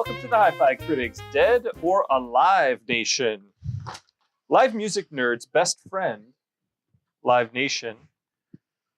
welcome to the HiFi Critics, Dead or Alive Nation. Live music nerds' best friend, Live Nation,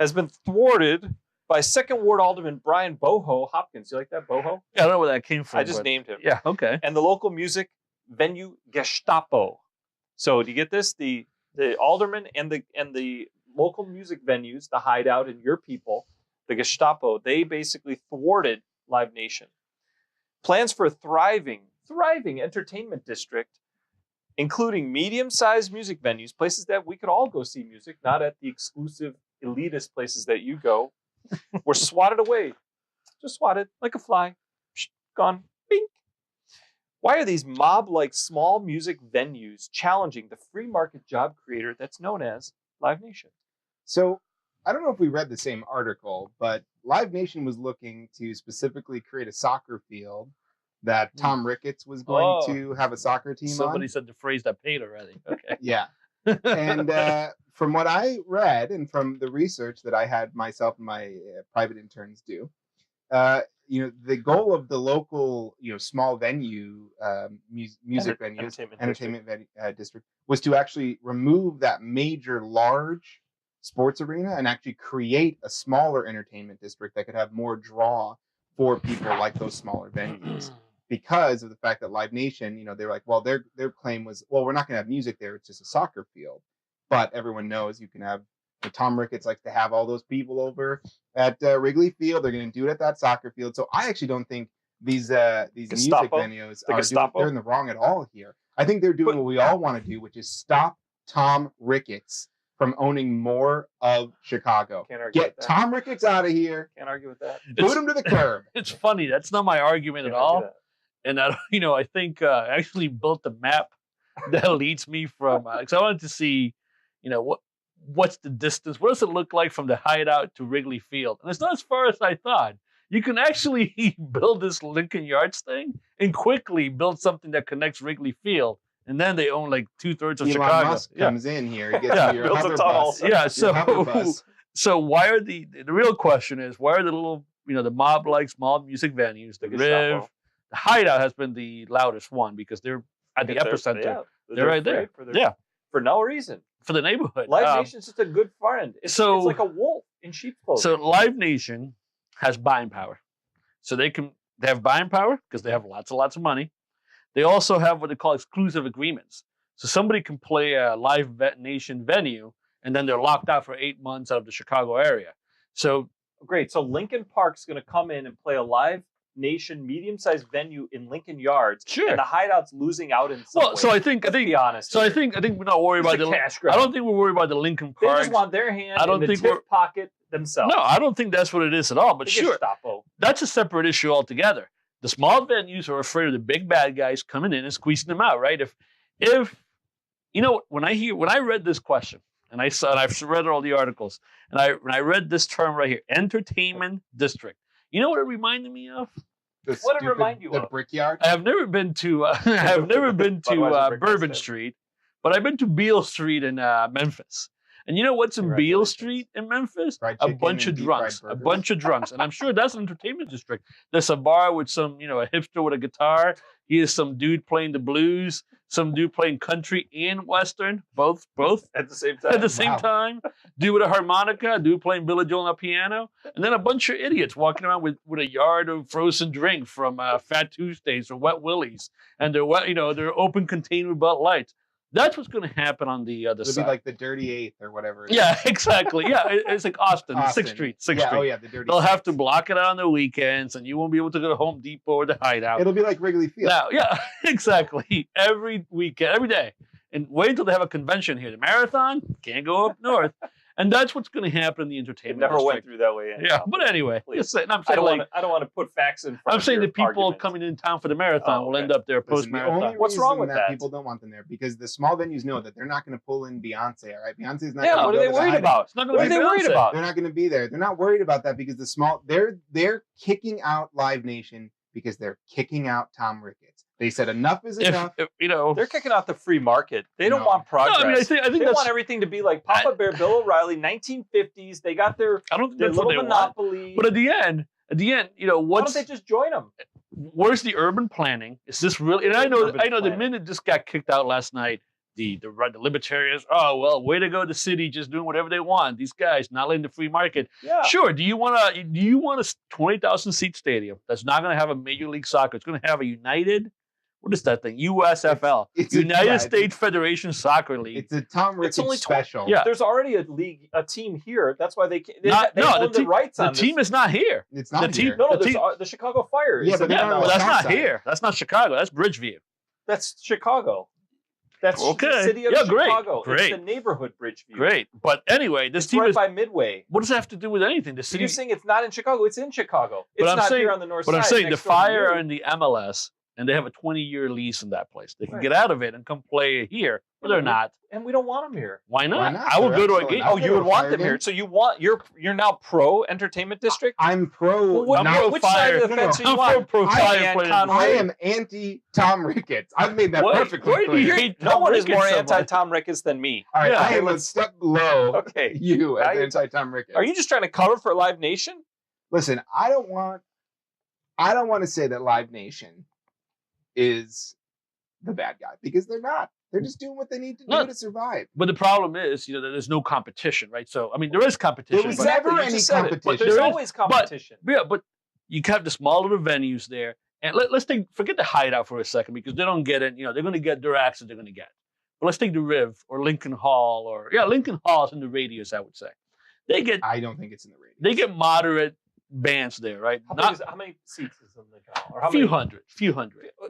has been thwarted by Second Ward Alderman Brian BoHo Hopkins. You like that, BoHo? Yeah, I don't know where that came from. I just named him. Yeah, okay. And the local music venue Gestapo. So do you get this? The alderman and the local music venues, the Hideout and Your People, the Gestapo, they basically thwarted Live Nation. Plans for a thriving entertainment district, including medium-sized music venues, places that we could all go see music, not at the exclusive elitist places that you go, were swatted away. Just swatted like a fly. Gone. Bink. Why are these mob-like small music venues challenging the free market job creator that's known as Live Nation? So I don't know if we read the same article, but Live Nation was looking to specifically create a soccer field that Tom Ricketts was going to have a soccer team on. Somebody said the phrase that paid already. Okay. Yeah. And from what I read and from the research that I had myself and my private interns do, the goal of the local, small venue, music venues, entertainment district was to actually remove that major, large sports arena and actually create a smaller entertainment district that could have more draw for people like those smaller venues. Because of the fact that Live Nation, they're like, well, their claim was, well, we're not going to have music there. It's just a soccer field. But everyone knows you can have, Tom Ricketts likes to have all those people over at Wrigley Field. They're going to do it at that soccer field. So I actually don't think these music venues they're in the wrong at all here. I think they're doing what we all want to do, which is stop Tom Ricketts from owning more of Chicago. Get Tom Ricketts out of here. Can't argue with that. Boot him to the curb. It's funny. That's not my argument at all. And I think I actually built the map that leads me from. Because I wanted to see, what's the distance? What does it look like from the Hideout to Wrigley Field? And it's not as far as I thought. You can actually build this Lincoln Yards thing and quickly build something that connects Wrigley Field. And then they own like 2/3 of Chicago. Elon Musk comes in here. He gets your hover bus. Yeah. So why are the real question is, why are the little, the mob-like small music venues, the Riv, the Hideout has been the loudest one because they're at the epicenter. They're right there. For no reason. For the neighborhood. Live Nation's just a good friend. It's like a wolf in sheep's clothing. So Live Nation has buying power. So they have buying power because they have lots of money. They also have what they call exclusive agreements. So somebody can play a Live Nation venue and then they're locked out for 8 months out of the Chicago area. So great. So Lincoln Park's going to come in and play a Live Nation medium-sized venue in Lincoln Yards. Sure. And the Hideout's losing out in some way. So I think be honest. So I think we're not worried about the cash grab. I don't think we're worried about the Lincoln Park. They just want their hand in the tip pocket themselves. No, I don't think that's what it is at all. But sure, that's a separate issue altogether. The small venues are afraid of the big bad guys coming in and squeezing them out, right? If when I read this question and I've read all the articles and when I read this term right here, entertainment district. You know what it reminded me of? What did it remind you of? The Brickyard? I have never been to Bourbon Street, but I've been to Beale Street in Memphis. And you know what's in Beale Street in Memphis? A bunch of drunks. And I'm sure that's an entertainment district. There's a bar with some, a hipster with a guitar. Here's some dude playing the blues, some dude playing country and Western, both at the same time. At the same time. Dude with a harmonica, dude playing Billy Joel on a piano, and then a bunch of idiots walking around with a yard of frozen drink from Fat Tuesdays or Wet Willies, and they're open container Bud Lights. That's what's going to happen on the other side. It'll be like the Dirty Eighth or whatever. Yeah, exactly. Yeah, it's like Austin. 6th Street. 6th Street. Oh yeah, the Dirty They'll have to block it out on the weekends, and you won't be able to go to Home Depot or the Hideout. It'll be like Wrigley Field. Now, yeah, exactly. Every weekend, every day. And wait until they have a convention here. The Marathon, can't go up north. And that's what's going to happen in the entertainment district. It went through that way. Yeah, but anyway. I don't want to put facts in front I'm saying the people coming in town for the marathon will end up there post-marathon. What's wrong with that? People don't want them there because the small venues know that they're not going to pull in Beyonce, all right? Beyonce's not going to what are they worried about? What are they worried about? They're not going to be there. They're not worried about that because they're kicking out Live Nation because they're kicking out Tom Ricketts. They said enough is enough. They're kicking out the free market. They don't want progress. No, I think they want everything to be like Papa Bear, Bill O'Reilly, 1950s. They got their I don't think that's little what they monopoly. Want. But at the end, why don't they just join them? where's the urban planning? Is this really? And I know the minute this got kicked out last night, the libertarians, oh well, way to go, the city just doing whatever they want. These guys not letting the free market. Yeah. Sure. Do you want a 20,000 seat stadium that's not going to have a Major League Soccer? It's going to have a United. What is that thing? USFL. It's United States Federation Soccer League. It's a Tom Ricketts special. Yeah. There's already a team here. That's why they own the rights on the team is not here. It's not the here. Team, No, the Chicago Fire. Yeah, but that's not here. That's not Chicago. That's Bridgeview. That's Chicago. That's okay. the city of Chicago. Great. It's the neighborhood Bridgeview. Great. But anyway, this team right is by Midway. What does that have to do with anything? The So city. you're saying it's not in Chicago. It's in Chicago. It's I'm not saying, here on the north side. But I'm saying the next door to Fire you. are in the MLS, and they have a 20-year lease in that place. They can Right. get out of it and come play here. But they're not. And we don't want them here. Why not? Why not? I will They're go to a excellent. game. I'll Oh, go you to would a want Fire them game. here. So you're now pro entertainment district. I'm pro. Well, what, not which Fire. side of the fence I'm are you on? pro Fire Diane playing. Conway. I am anti Tom Ricketts. I've made that perfectly why do you clear. hate No Tom one is more Ricketts so much? anti-Tom Ricketts than me. All right, Yeah. I am a Let's- step below Okay. you Now as you're- anti Tom Ricketts. Are you just trying to cover for Live Nation? Listen, I don't want to say that Live Nation is the bad guy because they're not. They're just doing what they need to do to survive. But the problem is, that there's no competition, right? So, I mean, there is competition. There was but- never you any just said it, but competition. there's There is- always competition. but you have the small little venues there. And let's forget the Hideout for a second because they don't get it. They're going to get their access they're going to get. But let's take the Riv or Lincoln Hall Lincoln Hall is in the radius, I would say. I don't think it's in the radio. They get moderate bands there, right? How many seats is in the Hall? Or how few many? hundred.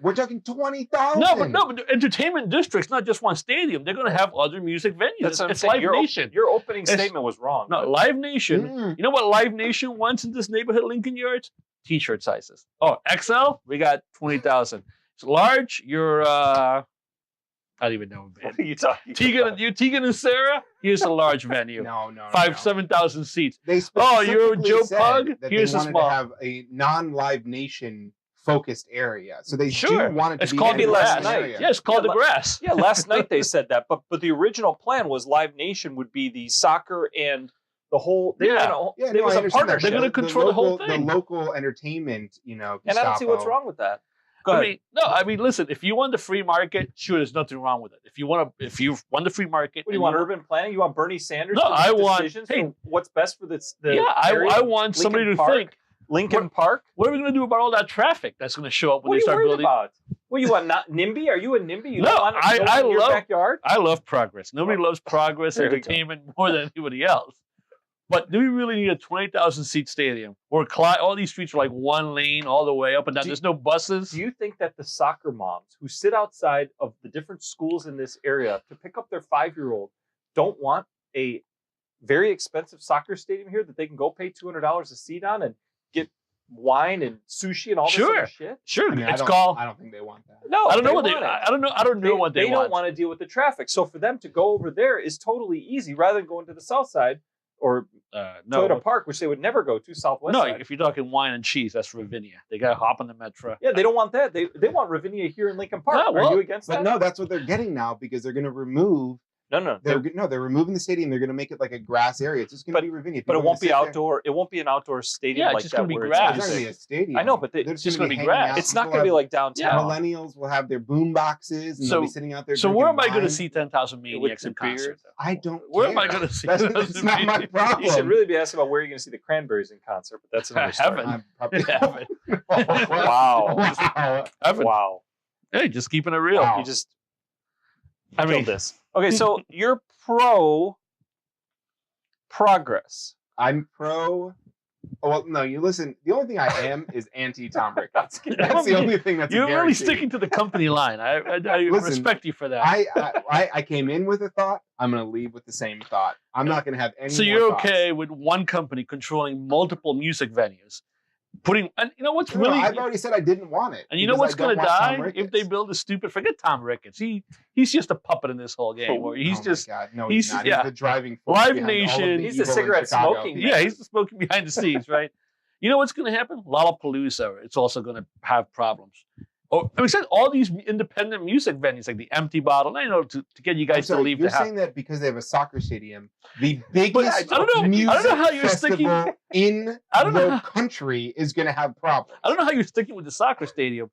We're talking 20,000. No, but the entertainment district's not just one stadium. They're going to have other music venues. That's what I'm It's saying. Live Nation. Your opening statement was wrong. No, Live Nation. Mm. You know what Live Nation wants in this neighborhood, Lincoln Yards? T-shirt sizes. Oh, XL, we got 20,000. It's large. You're I don't even know. What are you talking Tegan and Sarah. Here's a large venue. No. 7,000 seats. They you're specifically Joe said Pug? that Here's they a wanted small. to have a non-Live Nation focused area. So they Sure. do want it to It's be called in the last an night. area. Yeah, it's called Yeah, the grass. Yeah, last night they said that, but the original plan was Live Nation would be the soccer and the whole. Yeah. Yeah, it no, was I a understand that. partnership. They're gonna control the whole thing. The local entertainment, And I don't see what's Gestapo. wrong with that. Go ahead. I mean, listen. If you want the free market, sure, there's nothing wrong with it. If you want the free market, What do you want? Urban planning? You want Bernie Sanders? No, to make I want- decisions hey, for what's best for the I area? want somebody Lincoln to Park? think. Lincoln Park. What are we going to do about all that traffic that's going to show up when What are they you start worried building? about? What you want? Not NIMBY? Are you a NIMBY? You No, don't want it I in your love- backyard. I love progress. Nobody loves progress There we go. entertainment more than anybody else. But do we really need a 20,000 seat stadium where all these streets are like one lane all the way up and down? There's no buses. Do you think that the soccer moms who sit outside of the different schools in this area to pick up their 5-year-old don't want a very expensive soccer stadium here that they can go pay $200 a seat on and get wine and sushi and all this Sure. other shit? Sure, I mean, it's I called. don't think they want that. No, I don't know they what they. want it. I don't know. I don't know what they They want. don't want to deal with the traffic. So for them to go over there is totally easy rather than going to the south side or No, Toyota Park, which they would never go to southwest no. side. If you're talking wine and cheese, that's Ravinia. They got to hop on the metro. Yeah, they don't want that. They want Ravinia here in Lincoln Park. No, Are well, you against But that? no, that's what they're getting now because they're going to remove. No. They're removing the stadium. They're going to make it like a grass area. It's just going to be Ravinia. But People it are won't be gonna sit there. outdoor. It won't be an outdoor stadium Yeah, it's like just that. gonna be where grass. It's not going to be a stadium. I know, but They're it's just gonna be hanging grass. out. It's not People going to be have- like downtown. Yeah. Millennials will have their boom boxes and So- they'll be sitting out there. So where am I drinking going to wine. see 10,000 With maniacs the in concert? beard? I don't. Where am care. I going to see? That's 10,000 not my maniacs? problem. You should really be asking about where you're going to see the Cranberries in concert, but that's another story. Heaven. I'm probably- Heaven. Wow. Wow. Heaven. Wow. Hey, just keeping it real. Wow. You just I mean, killed this. Okay, so you're pro progress. I'm pro. Oh, well, no, you listen. The only thing I am is anti Tom Ricketts. That's the only thing that's a You're really guarantee. sticking to the company line. I Listen, respect you for that. I came in with a thought. I'm going to leave with the same thought. I'm not going to have any. So more you're thoughts. okay with one company controlling multiple music venues, and you know what's No, really, I've already said I didn't want it. and you know because what's I don't going to want Tom die if Ricketts. they build a stupid. Forget Tom Ricketts. He's just a puppet in this whole game. Where he's Oh my just God. No, he's- he's not. yeah. He's the driving force. Live behind all of Nation- the He's the evil in cigarette Chicago. smoking yeah, he's the smoking behind the scenes, right? You know what's going to happen? Lollapalooza. It's also going to have problems. Or I mean, said all these independent music venues like the Empty Bottle. I know to get you guys to leave You're the house. saying that because they have a soccer stadium, the biggest I don't know how you're festival in the country is going to have problems. I don't know how you're sticking with the soccer stadium.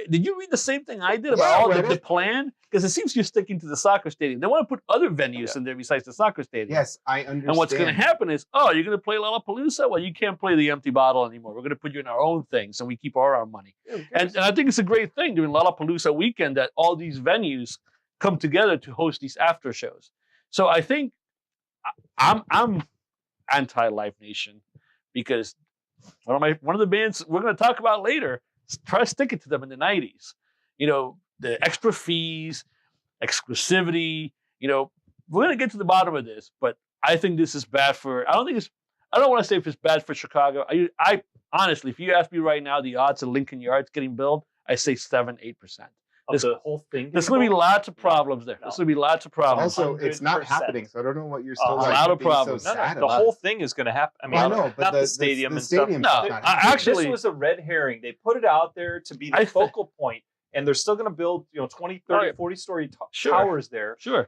Did you read the same thing I did about the plan? Because it seems you're sticking to the soccer stadium. They want to put other venues in there besides the soccer stadium. Yes, I understand. And what's going to happen is, you're going to play Lollapalooza? Well, you can't play the Empty Bottle anymore. We're going to put you in our own thing, so we keep our money. And I think it's a great thing during Lollapalooza weekend that all these venues come together to host these after shows. So I think I'm anti-Live Nation because one of the bands we're going to talk about later. Try to stick it to them in the 90s. You know, the extra fees, exclusivity, you know, we're going to get to the bottom of this, but I think this is bad for, I don't want to say if it's bad for Chicago. I honestly, if you ask me right now, the odds of Lincoln Yards getting built, I say 7-8%. The whole thing. There's going to be lots of problems there. There's going to be lots of problems. Also, it's not happening, so I don't know what you're still a lot of problems. So sad the whole thing is going to happen. I mean, I know, but not the stadium and stuff. No, actually, this was a red herring. They put it out there to be the focal point, and they're still going to build, 20, 30, 40-story towers there. Sure.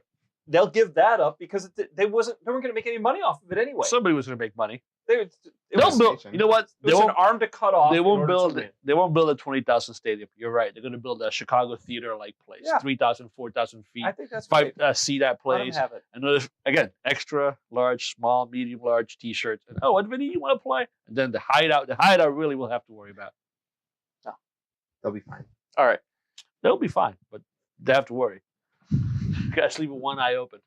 They'll give that up because they weren't going to make any money off of it anyway. Somebody was going to make money. They'll build. You know what? There was an arm to cut off. They won't build. They won't build a 20,000 stadium. You're right. They're going to build a Chicago theater-like place, 3,000, 4,000 feet. I think that's 5 seat that place. Let them have it. Another again, extra large, small, medium, large T-shirts. And what venue you want to play? And then the hideout. The hideout really will have to worry about. No, they'll be fine. All right, they'll be fine, but they have to worry. You guys leave one eye open.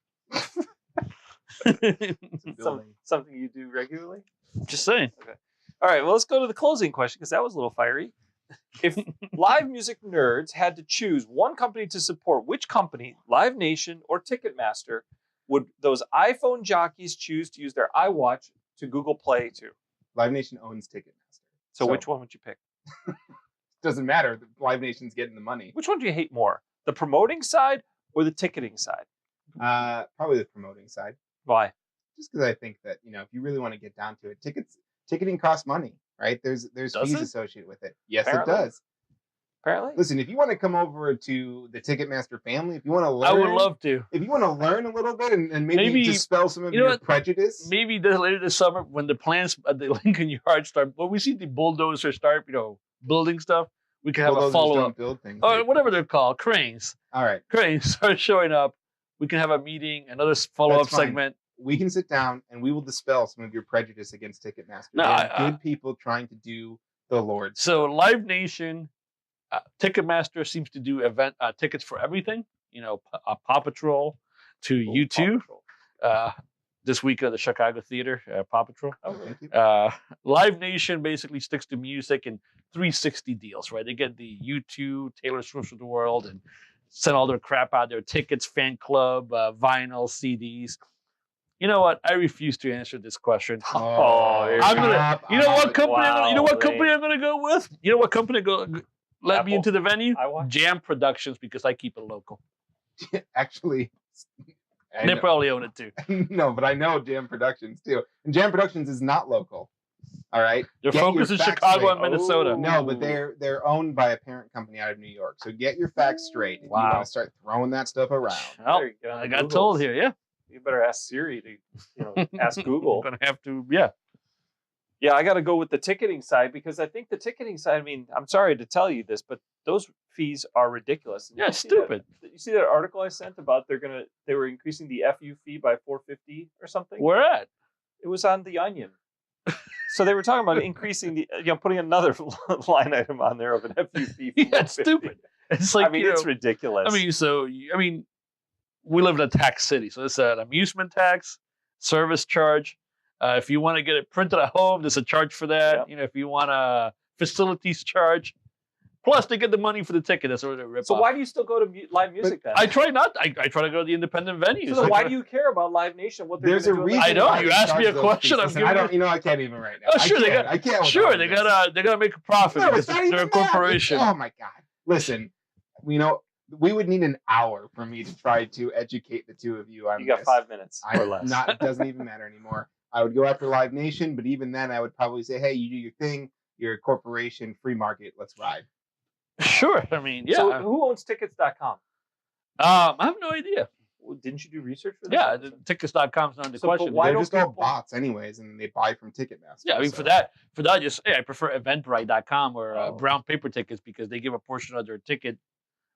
Something you do regularly? Just saying. Okay. All right, well, let's go to the closing question because that was a little fiery. If live music nerds had to choose one company to support, which company, Live Nation or Ticketmaster, would those iPhone jockeys choose to use their iWatch to Google Play to? Live Nation owns Ticketmaster. So which one would you pick? Doesn't matter. Live Nation's getting the money. Which one do you hate more? The promoting side or the ticketing side? Probably the promoting side. Why? Just because I think that, if you really want to get down to it, ticketing costs money, right? There's fees associated with it. Yes, Apparently. It does. Apparently. Listen, if you want to come over to the Ticketmaster family, if you want to learn, I would love to. If you want to learn a little bit and maybe dispel some of your prejudice, maybe later this summer when the plans at the Lincoln Yards start, when we see the bulldozer start, building stuff, we can have a follow up. Build things, or whatever they're called, cranes. All right, cranes start showing up. We can have a meeting, another follow up segment. We can sit down and we will dispel some of your prejudice against Ticketmaster. No, good people trying to do the Lord's. So Live Nation, Ticketmaster seems to do event tickets for everything. Paw Patrol to U2. This week at the Chicago Theater, Paw Patrol. Oh, thank you. Live Nation basically sticks to music and 360 deals, right? They get the U2, Taylor Swift of the world, and send all their crap out there: tickets, fan club, vinyl, CDs. You know what? I refuse to answer this question. I'm gonna. You know what company? I'm gonna go with? You know what company let me into the venue? Jam Productions, because I keep it local. Actually, they probably own it too. No, but I know Jam Productions too, and Jam Productions is not local. All right, their focus is Chicago and Minnesota. No, but they're owned by a parent company out of New York. So get your facts straight if you want to start throwing that stuff around. Well, I got told here, yeah. You better ask Siri to, ask Google. I'm gonna have to, yeah. Yeah, I got to go with the ticketing side because I think the ticketing side. I mean, I'm sorry to tell you this, but those fees are ridiculous. Yeah, stupid. You see that article I sent about they were increasing the FU fee by $4.50 or something? Where at? It was on The Onion. So they were talking about increasing the, putting another line item on there of an FU fee. Yeah, it's stupid. It's like, it's ridiculous. I mean, we live in a tax city, so it's an amusement tax, service charge. If you want to get it printed at home, there's a charge for that. Yep. If you want a facilities charge, plus they get the money for the ticket. That's sort of a rip. So why do you still go to live music then? I try not. I try to go to the independent venues. So why do you care about Live Nation? What there's a reason. I know. You asked me a question. Listen, I don't. I can't even right now. Oh, sure. I can't. Sure, they gotta make a profit because they're a corporation. Oh my God! Listen, we would need an hour for me to try to educate the two of you on this. You got 5 minutes or less. It doesn't even matter anymore. I would go after Live Nation, but even then I would probably say, hey, you do your thing. You're a corporation, free market, let's ride. Sure. I mean, yeah. So who owns tickets.com? I have no idea. Well, didn't you do research for this? Yeah, tickets.com is not the So, but question. why They're don't just all people- bots anyways, and they buy from Ticketmaster. Yeah, I mean, so- for that, just I prefer Eventbrite.com or Oh. Brown Paper Tickets because they give a portion of their ticket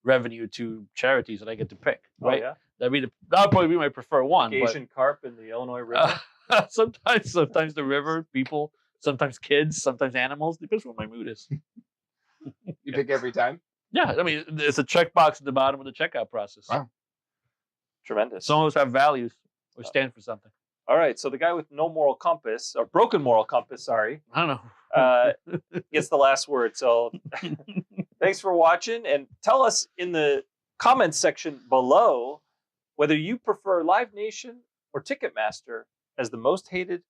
revenue to charities that I get to pick. Oh, Right? yeah? That'd probably be my preferred one. Like Asian carp in the Illinois River. But sometimes the river, people, sometimes kids, sometimes animals. Depends what my mood is. You pick every time. Yeah, I mean, it's a checkbox at the bottom of the checkout process. Wow. Tremendous. Some of us have values or stand for something. All right. So the guy with no moral compass, or broken moral compass, sorry, I don't know. gets the last word. So thanks for watching, and tell us in the comments section below whether you prefer Live Nation or Ticketmaster as the most hated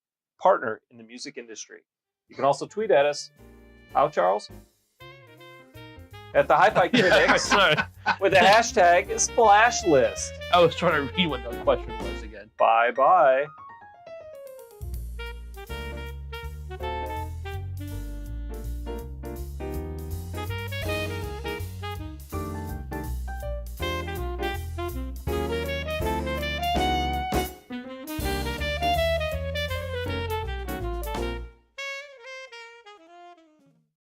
partner in the music industry. You can also tweet at us. How, Charles? At the HiFi Critics Sorry. with the hashtag #SplashList. I was trying to read what the question was again. Bye-bye.